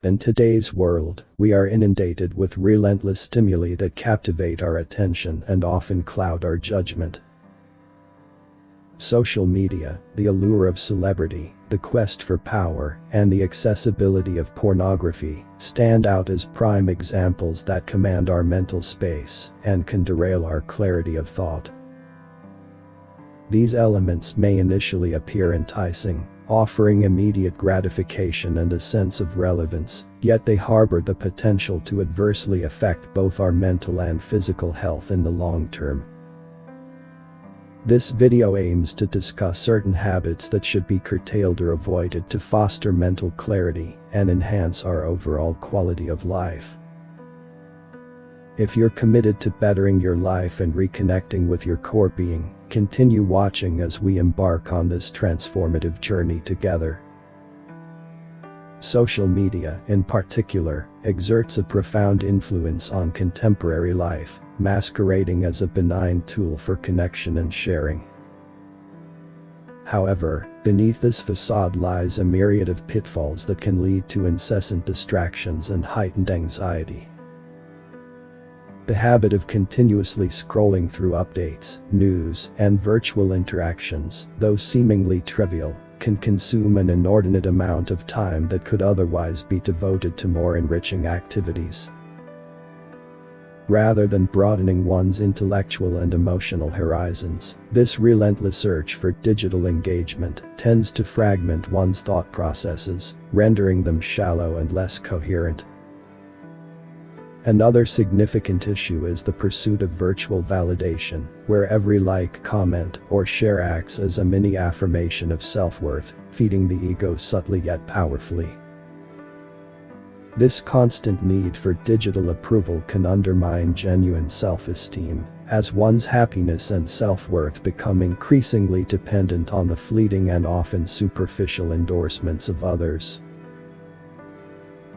In today's world, we are inundated with relentless stimuli that captivate our attention and often cloud our judgment. Social media, the allure of celebrity, the quest for power, and the accessibility of pornography stand out as prime examples that command our mental space and can derail our clarity of thought. These elements may initially appear enticing, offering immediate gratification and a sense of relevance, yet they harbor the potential to adversely affect both our mental and physical health in the long term. This video aims to discuss certain habits that should be curtailed or avoided to foster mental clarity and enhance our overall quality of life. If you're committed to bettering your life and reconnecting with your core being, continue watching as we embark on this transformative journey together. Social media, in particular, exerts a profound influence on contemporary life, masquerading as a benign tool for connection and sharing. However, beneath this facade lies a myriad of pitfalls that can lead to incessant distractions and heightened anxiety. The habit of continuously scrolling through updates, news, and virtual interactions, though seemingly trivial, can consume an inordinate amount of time that could otherwise be devoted to more enriching activities. Rather than broadening one's intellectual and emotional horizons, this relentless search for digital engagement tends to fragment one's thought processes, rendering them shallow and less coherent. Another significant issue is the pursuit of virtual validation, where every like, comment, or share acts as a mini affirmation of self-worth, feeding the ego subtly yet powerfully. This constant need for digital approval can undermine genuine self-esteem, as one's happiness and self-worth become increasingly dependent on the fleeting and often superficial endorsements of others.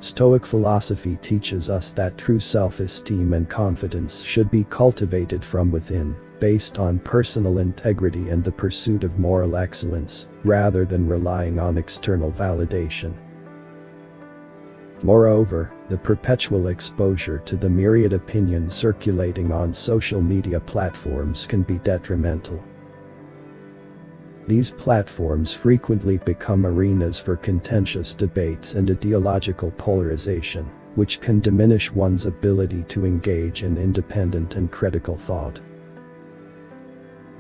Stoic philosophy teaches us that true self-esteem and confidence should be cultivated from within, based on personal integrity and the pursuit of moral excellence, rather than relying on external validation. Moreover, the perpetual exposure to the myriad opinions circulating on social media platforms can be detrimental. These platforms frequently become arenas for contentious debates and ideological polarization, which can diminish one's ability to engage in independent and critical thought.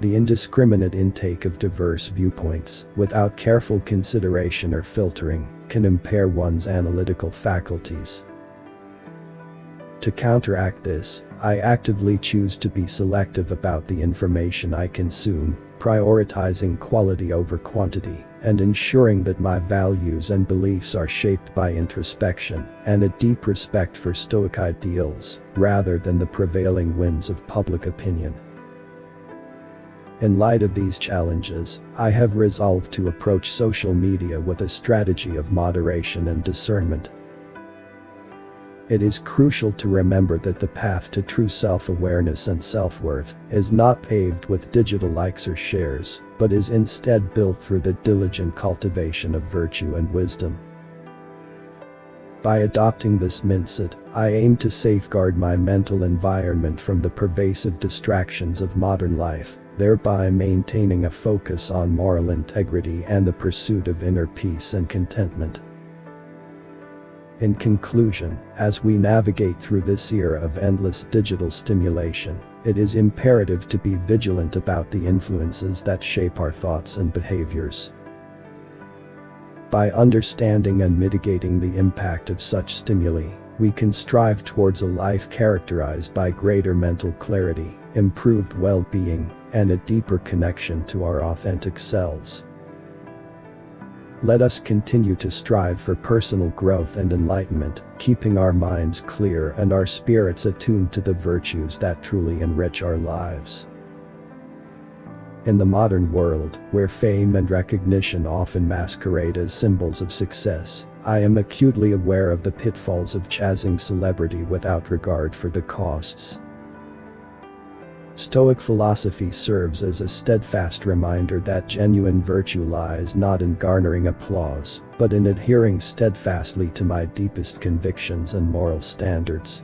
The indiscriminate intake of diverse viewpoints, without careful consideration or filtering, can impair one's analytical faculties. To counteract this, I actively choose to be selective about the information I consume, prioritizing quality over quantity, and ensuring that my values and beliefs are shaped by introspection and a deep respect for Stoic ideals, rather than the prevailing winds of public opinion. In light of these challenges, I have resolved to approach social media with a strategy of moderation and discernment. It is crucial to remember that the path to true self-awareness and self-worth is not paved with digital likes or shares, but is instead built through the diligent cultivation of virtue and wisdom. By adopting this mindset, I aim to safeguard my mental environment from the pervasive distractions of modern life, thereby maintaining a focus on moral integrity and the pursuit of inner peace and contentment. In conclusion, as we navigate through this era of endless digital stimulation, it is imperative to be vigilant about the influences that shape our thoughts and behaviors. By understanding and mitigating the impact of such stimuli, we can strive towards a life characterized by greater mental clarity, improved well-being, and a deeper connection to our authentic selves. Let us continue to strive for personal growth and enlightenment, keeping our minds clear and our spirits attuned to the virtues that truly enrich our lives. In the modern world, where fame and recognition often masquerade as symbols of success, I am acutely aware of the pitfalls of chasing celebrity without regard for the costs. Stoic philosophy serves as a steadfast reminder that genuine virtue lies not in garnering applause, but in adhering steadfastly to my deepest convictions and moral standards.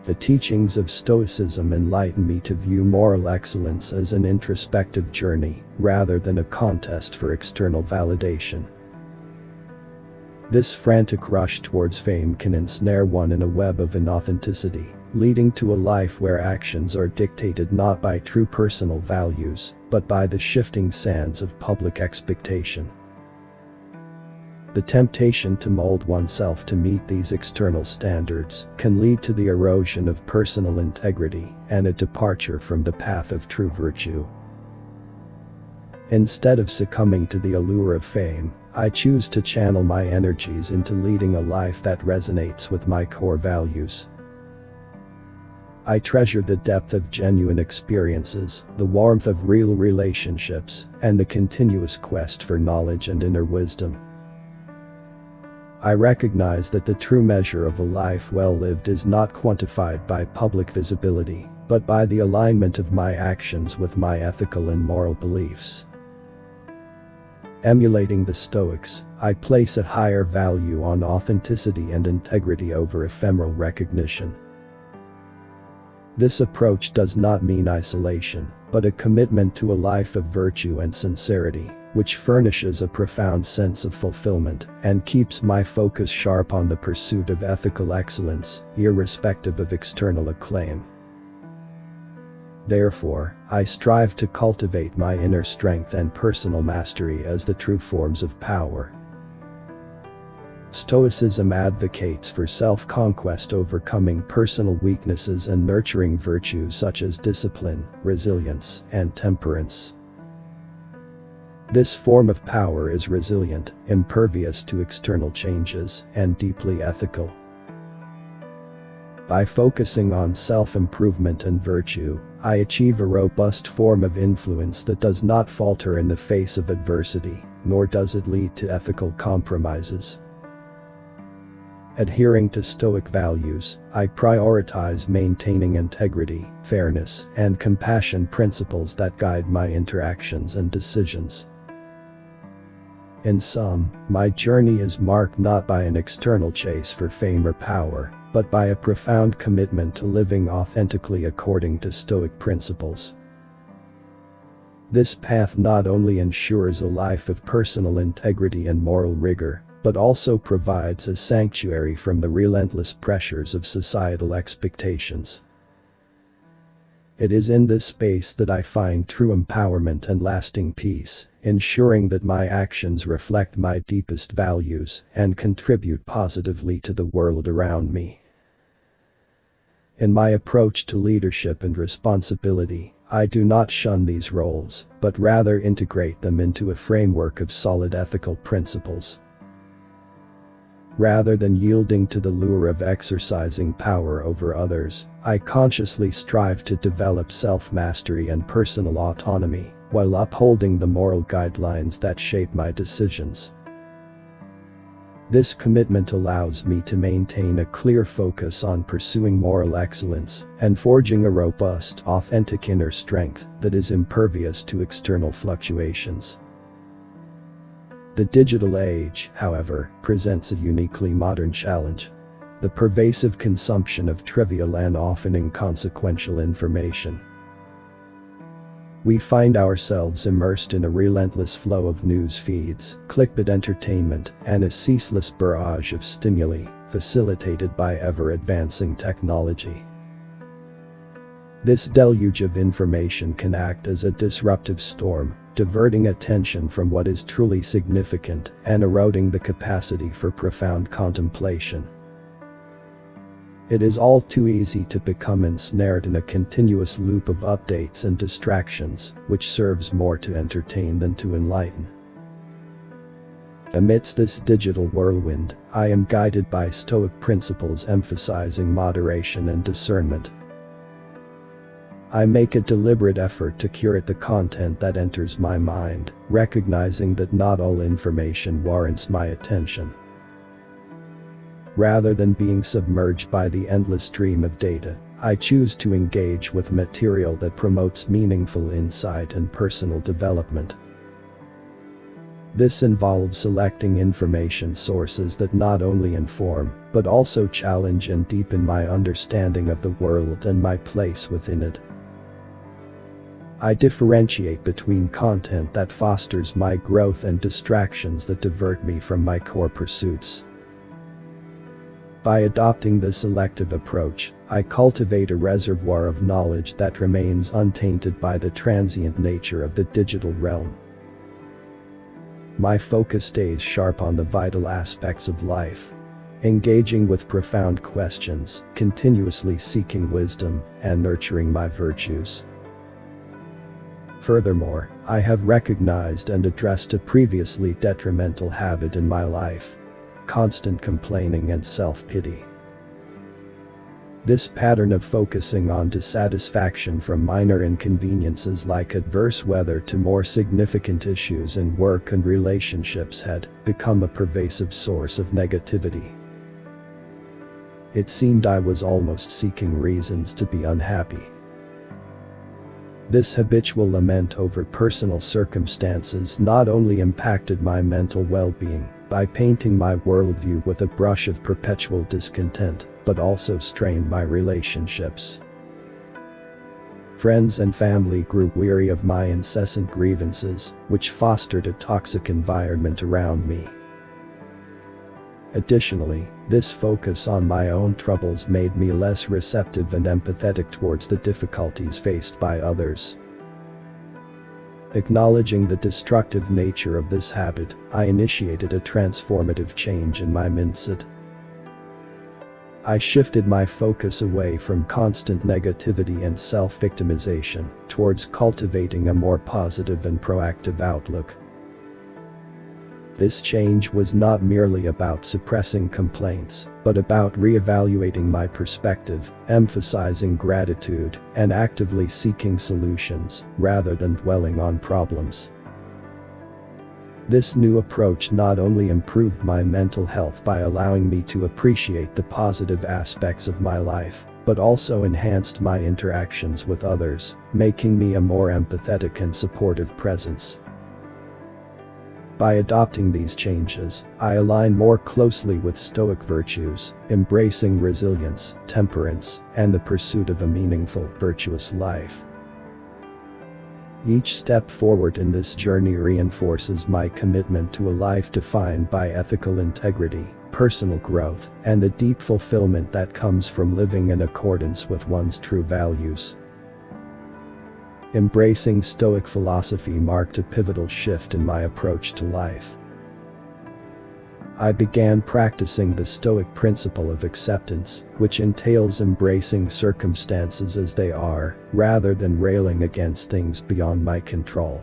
The teachings of Stoicism enlighten me to view moral excellence as an introspective journey, rather than a contest for external validation. This frantic rush towards fame can ensnare one in a web of inauthenticity, leading to a life where actions are dictated not by true personal values, but by the shifting sands of public expectation. The temptation to mold oneself to meet these external standards can lead to the erosion of personal integrity and a departure from the path of true virtue. Instead of succumbing to the allure of fame, I choose to channel my energies into leading a life that resonates with my core values. I treasure the depth of genuine experiences, the warmth of real relationships, and the continuous quest for knowledge and inner wisdom. I recognize that the true measure of a life well lived is not quantified by public visibility, but by the alignment of my actions with my ethical and moral beliefs. Emulating the Stoics, I place a higher value on authenticity and integrity over ephemeral recognition. This approach does not mean isolation, but a commitment to a life of virtue and sincerity, which furnishes a profound sense of fulfillment and keeps my focus sharp on the pursuit of ethical excellence, irrespective of external acclaim. Therefore, I strive to cultivate my inner strength and personal mastery as the true forms of power. Stoicism advocates for self-conquest, overcoming personal weaknesses and nurturing virtues such as discipline, resilience, and temperance. This form of power is resilient, impervious to external changes, and deeply ethical. By focusing on self-improvement and virtue, I achieve a robust form of influence that does not falter in the face of adversity, nor does it lead to ethical compromises. Adhering to Stoic values, I prioritize maintaining integrity, fairness, and compassion, principles that guide my interactions and decisions. In sum, my journey is marked not by an external chase for fame or power, but by a profound commitment to living authentically according to Stoic principles. This path not only ensures a life of personal integrity and moral rigor, but also provides a sanctuary from the relentless pressures of societal expectations. It is in this space that I find true empowerment and lasting peace, ensuring that my actions reflect my deepest values and contribute positively to the world around me. In my approach to leadership and responsibility, I do not shun these roles, but rather integrate them into a framework of solid ethical principles. Rather than yielding to the lure of exercising power over others, I consciously strive to develop self-mastery and personal autonomy, while upholding the moral guidelines that shape my decisions. This commitment allows me to maintain a clear focus on pursuing moral excellence and forging a robust, authentic inner strength that is impervious to external fluctuations. The digital age, however, presents a uniquely modern challenge: the pervasive consumption of trivial and often inconsequential information. We find ourselves immersed in a relentless flow of news feeds, clickbait entertainment, and a ceaseless barrage of stimuli, facilitated by ever-advancing technology. This deluge of information can act as a disruptive storm, diverting attention from what is truly significant and eroding the capacity for profound contemplation. It is all too easy to become ensnared in a continuous loop of updates and distractions, which serves more to entertain than to enlighten. Amidst this digital whirlwind, I am guided by Stoic principles emphasizing moderation and discernment. I make a deliberate effort to curate the content that enters my mind, recognizing that not all information warrants my attention. Rather than being submerged by the endless stream of data, I choose to engage with material that promotes meaningful insight and personal development. This involves selecting information sources that not only inform, but also challenge and deepen my understanding of the world and my place within it. I differentiate between content that fosters my growth and distractions that divert me from my core pursuits. By adopting this selective approach, I cultivate a reservoir of knowledge that remains untainted by the transient nature of the digital realm. My focus stays sharp on the vital aspects of life, engaging with profound questions, continuously seeking wisdom, and nurturing my virtues. Furthermore, I have recognized and addressed a previously detrimental habit in my life: constant complaining and self-pity. This pattern of focusing on dissatisfaction from minor inconveniences like adverse weather to more significant issues in work and relationships had become a pervasive source of negativity. It seemed I was almost seeking reasons to be unhappy. This habitual lament over personal circumstances not only impacted my mental well-being by painting my worldview with a brush of perpetual discontent, but also strained my relationships. Friends and family grew weary of my incessant grievances, which fostered a toxic environment around me. Additionally, this focus on my own troubles made me less receptive and empathetic towards the difficulties faced by others. Acknowledging the destructive nature of this habit, I initiated a transformative change in my mindset. I shifted my focus away from constant negativity and self-victimization towards cultivating a more positive and proactive outlook. This change was not merely about suppressing complaints, but about reevaluating my perspective, emphasizing gratitude, and actively seeking solutions, rather than dwelling on problems. This new approach not only improved my mental health by allowing me to appreciate the positive aspects of my life, but also enhanced my interactions with others, making me a more empathetic and supportive presence. By adopting these changes, I align more closely with Stoic virtues, embracing resilience, temperance, and the pursuit of a meaningful, virtuous life. Each step forward in this journey reinforces my commitment to a life defined by ethical integrity, personal growth, and the deep fulfillment that comes from living in accordance with one's true values. Embracing Stoic philosophy marked a pivotal shift in my approach to life. I began practicing the Stoic principle of acceptance, which entails embracing circumstances as they are, rather than railing against things beyond my control.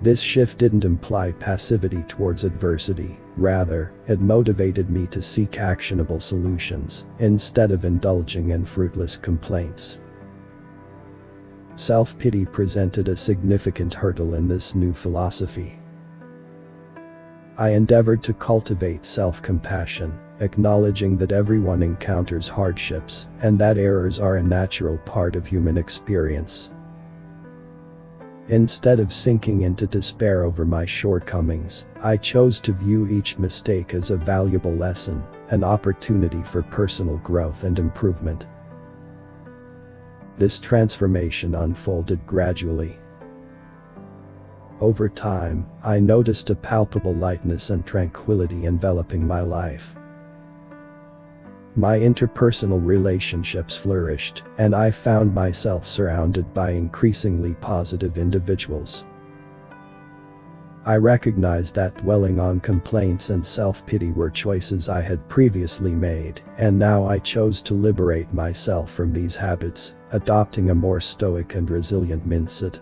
This shift didn't imply passivity towards adversity, rather, it motivated me to seek actionable solutions, instead of indulging in fruitless complaints. Self-pity presented a significant hurdle in this new philosophy. I endeavored to cultivate self-compassion, acknowledging that everyone encounters hardships, and that errors are a natural part of human experience. Instead of sinking into despair over my shortcomings, I chose to view each mistake as a valuable lesson, an opportunity for personal growth and improvement. This transformation unfolded gradually. Over time, I noticed a palpable lightness and tranquility enveloping my life. My interpersonal relationships flourished, and I found myself surrounded by increasingly positive individuals. I recognized that dwelling on complaints and self-pity were choices I had previously made, and now I chose to liberate myself from these habits, adopting a more stoic and resilient mindset.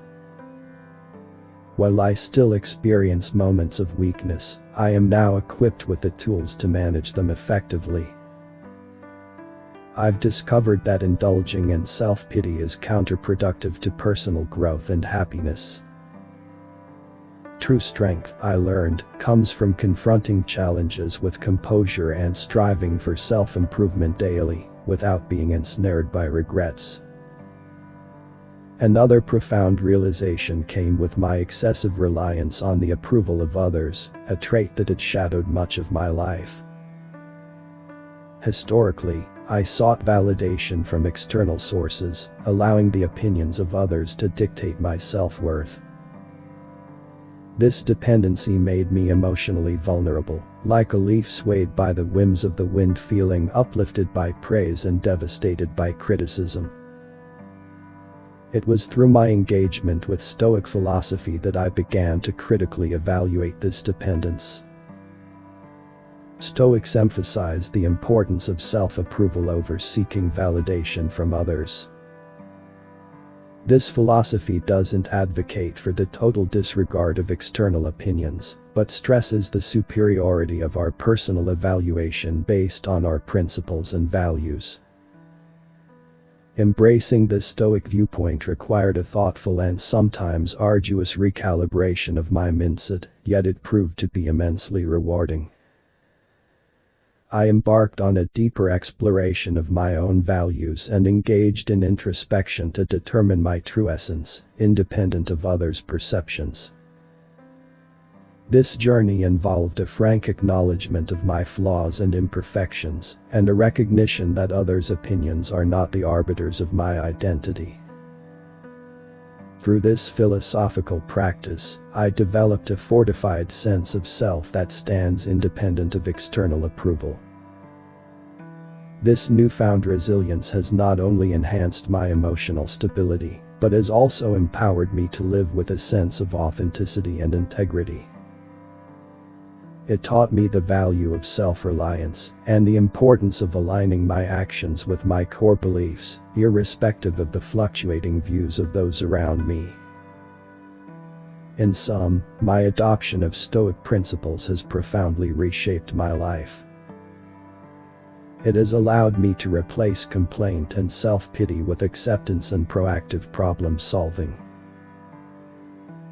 While I still experience moments of weakness, I am now equipped with the tools to manage them effectively. I've discovered that indulging in self-pity is counterproductive to personal growth and happiness. True strength, I learned, comes from confronting challenges with composure and striving for self-improvement daily, without being ensnared by regrets. Another profound realization came with my excessive reliance on the approval of others, a trait that had shadowed much of my life. Historically, I sought validation from external sources, allowing the opinions of others to dictate my self-worth. This dependency made me emotionally vulnerable, like a leaf swayed by the whims of the wind, feeling uplifted by praise and devastated by criticism. It was through my engagement with Stoic philosophy that I began to critically evaluate this dependence. Stoics emphasize the importance of self-approval over seeking validation from others. This philosophy doesn't advocate for the total disregard of external opinions, but stresses the superiority of our personal evaluation based on our principles and values. Embracing this Stoic viewpoint required a thoughtful and sometimes arduous recalibration of my mindset, yet it proved to be immensely rewarding. I embarked on a deeper exploration of my own values and engaged in introspection to determine my true essence, independent of others' perceptions. This journey involved a frank acknowledgement of my flaws and imperfections, and a recognition that others' opinions are not the arbiters of my identity. Through this philosophical practice, I developed a fortified sense of self that stands independent of external approval. This newfound resilience has not only enhanced my emotional stability, but has also empowered me to live with a sense of authenticity and integrity. It taught me the value of self-reliance and the importance of aligning my actions with my core beliefs, irrespective of the fluctuating views of those around me. In sum, my adoption of Stoic principles has profoundly reshaped my life. It has allowed me to replace complaint and self-pity with acceptance and proactive problem-solving.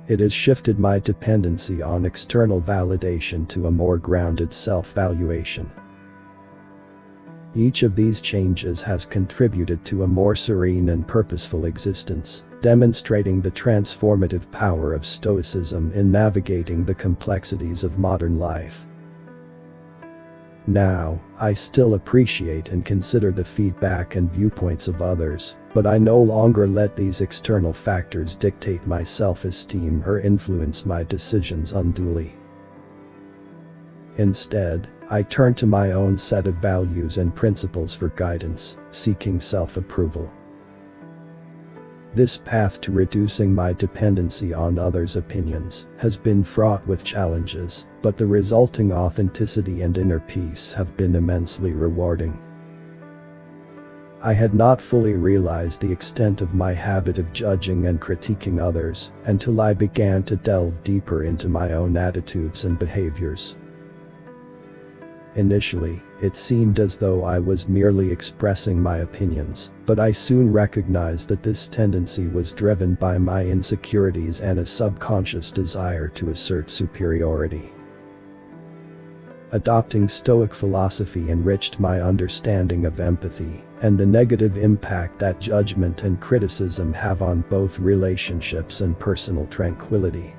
It has shifted my dependency on external validation to a more grounded self-valuation. Each of these changes has contributed to a more serene and purposeful existence, demonstrating the transformative power of Stoicism in navigating the complexities of modern life. Now, I still appreciate and consider the feedback and viewpoints of others, but I no longer let these external factors dictate my self-esteem or influence my decisions unduly. Instead, I turn to my own set of values and principles for guidance, seeking self-approval. This path to reducing my dependency on others' opinions has been fraught with challenges, but the resulting authenticity and inner peace have been immensely rewarding. I had not fully realized the extent of my habit of judging and critiquing others until I began to delve deeper into my own attitudes and behaviors. Initially, it seemed as though I was merely expressing my opinions, but I soon recognized that this tendency was driven by my insecurities and a subconscious desire to assert superiority. Adopting Stoic philosophy enriched my understanding of empathy and the negative impact that judgment and criticism have on both relationships and personal tranquility.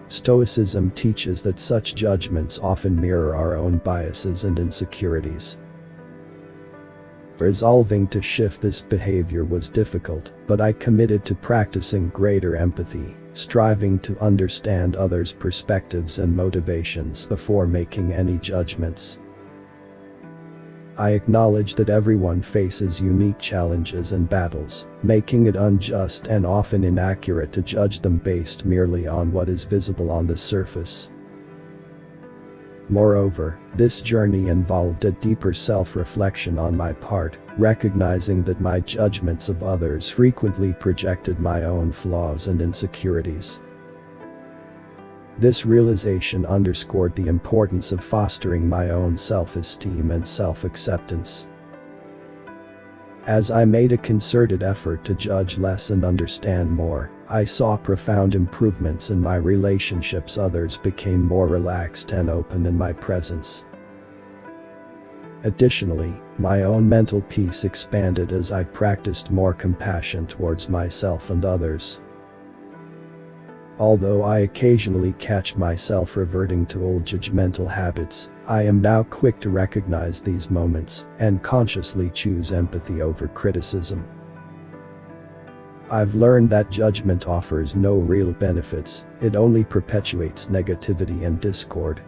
Stoicism teaches that such judgments often mirror our own biases and insecurities. Resolving to shift this behavior was difficult, but I committed to practicing greater empathy, striving to understand others' perspectives and motivations before making any judgments. I acknowledge that everyone faces unique challenges and battles, making it unjust and often inaccurate to judge them based merely on what is visible on the surface. Moreover, this journey involved a deeper self-reflection on my part, recognizing that my judgments of others frequently projected my own flaws and insecurities. This realization underscored the importance of fostering my own self-esteem and self-acceptance. As I made a concerted effort to judge less and understand more, I saw profound improvements in my relationships. Others became more relaxed and open in my presence. Additionally, my own mental peace expanded as I practiced more compassion towards myself and others. Although I occasionally catch myself reverting to old judgmental habits, I am now quick to recognize these moments and consciously choose empathy over criticism. I've learned that judgment offers no real benefits, it only perpetuates negativity and discord.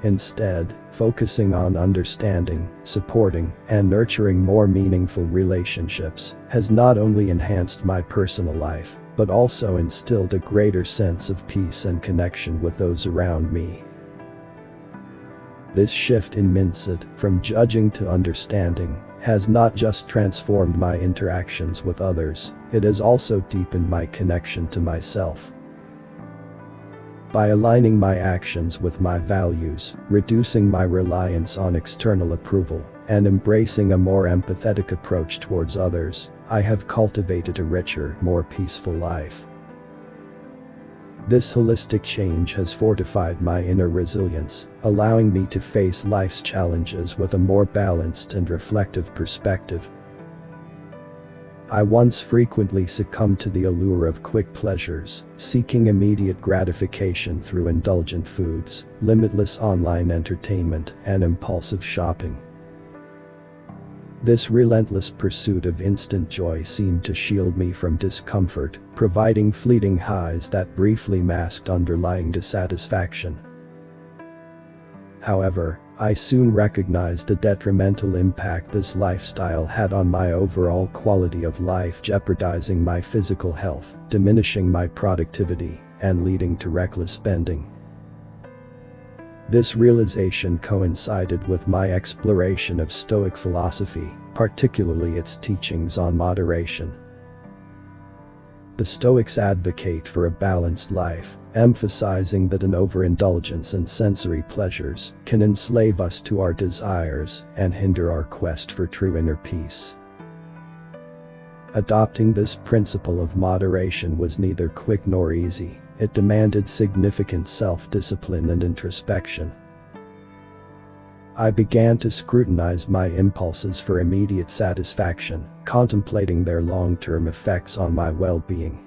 Instead, focusing on understanding, supporting, and nurturing more meaningful relationships has not only enhanced my personal life, but also instilled a greater sense of peace and connection with those around me. This shift in mindset, from judging to understanding, has not just transformed my interactions with others, it has also deepened my connection to myself. By aligning my actions with my values, reducing my reliance on external approval, and embracing a more empathetic approach towards others, I have cultivated a richer, more peaceful life. This holistic change has fortified my inner resilience, allowing me to face life's challenges with a more balanced and reflective perspective. I once frequently succumbed to the allure of quick pleasures, seeking immediate gratification through indulgent foods, limitless online entertainment, and impulsive shopping. This relentless pursuit of instant joy seemed to shield me from discomfort, providing fleeting highs that briefly masked underlying dissatisfaction. However, I soon recognized the detrimental impact this lifestyle had on my overall quality of life, jeopardizing my physical health, diminishing my productivity, and leading to reckless spending. This realization coincided with my exploration of Stoic philosophy, particularly its teachings on moderation. The Stoics advocate for a balanced life, emphasizing that an overindulgence in sensory pleasures can enslave us to our desires and hinder our quest for true inner peace. Adopting this principle of moderation was neither quick nor easy. It demanded significant self-discipline and introspection. I began to scrutinize my impulses for immediate satisfaction, contemplating their long-term effects on my well-being.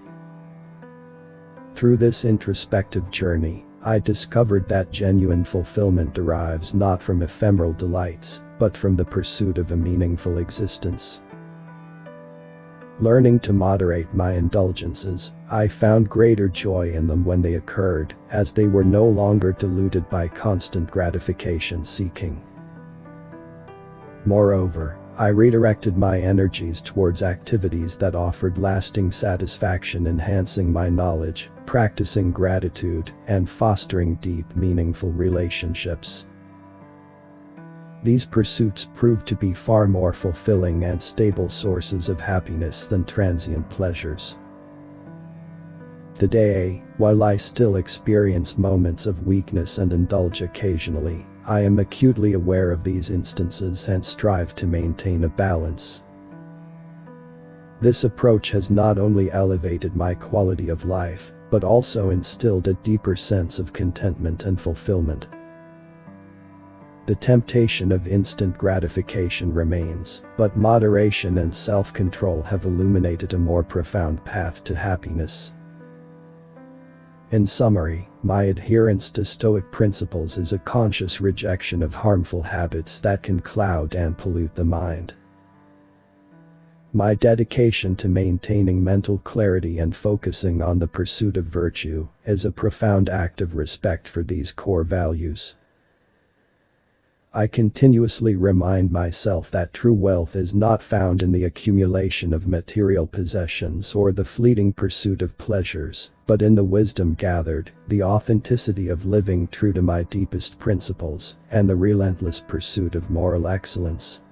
Through this introspective journey, I discovered that genuine fulfillment derives not from ephemeral delights, but from the pursuit of a meaningful existence. Learning to moderate my indulgences, I found greater joy in them when they occurred, as they were no longer diluted by constant gratification seeking. Moreover, I redirected my energies towards activities that offered lasting satisfaction, enhancing my knowledge, practicing gratitude, and fostering deep, meaningful relationships. These pursuits proved to be far more fulfilling and stable sources of happiness than transient pleasures. Today, while I still experience moments of weakness and indulge occasionally, I am acutely aware of these instances and strive to maintain a balance. This approach has not only elevated my quality of life, but also instilled a deeper sense of contentment and fulfillment. The temptation of instant gratification remains, but moderation and self-control have illuminated a more profound path to happiness. In summary, my adherence to Stoic principles is a conscious rejection of harmful habits that can cloud and pollute the mind. My dedication to maintaining mental clarity and focusing on the pursuit of virtue is a profound act of respect for these core values. I continuously remind myself that true wealth is not found in the accumulation of material possessions or the fleeting pursuit of pleasures, but in the wisdom gathered, the authenticity of living true to my deepest principles, and the relentless pursuit of moral excellence.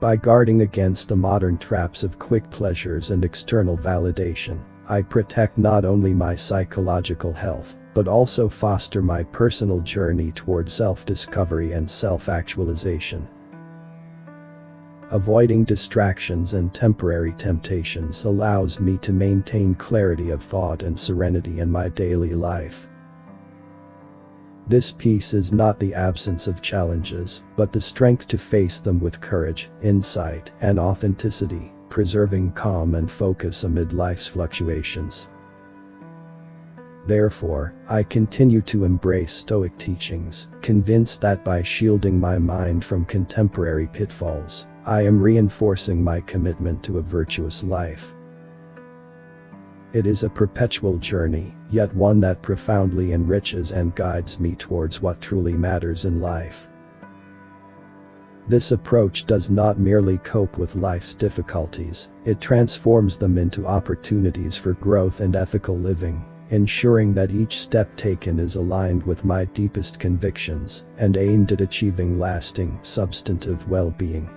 By guarding against the modern traps of quick pleasures and external validation, I protect not only my psychological health, but also foster my personal journey toward self-discovery and self-actualization. Avoiding distractions and temporary temptations allows me to maintain clarity of thought and serenity in my daily life. This peace is not the absence of challenges, but the strength to face them with courage, insight, and authenticity, preserving calm and focus amid life's fluctuations. Therefore, I continue to embrace Stoic teachings, convinced that by shielding my mind from contemporary pitfalls, I am reinforcing my commitment to a virtuous life. It is a perpetual journey, yet one that profoundly enriches and guides me towards what truly matters in life. This approach does not merely cope with life's difficulties, it transforms them into opportunities for growth and ethical living, ensuring that each step taken is aligned with my deepest convictions and aimed at achieving lasting, substantive well-being.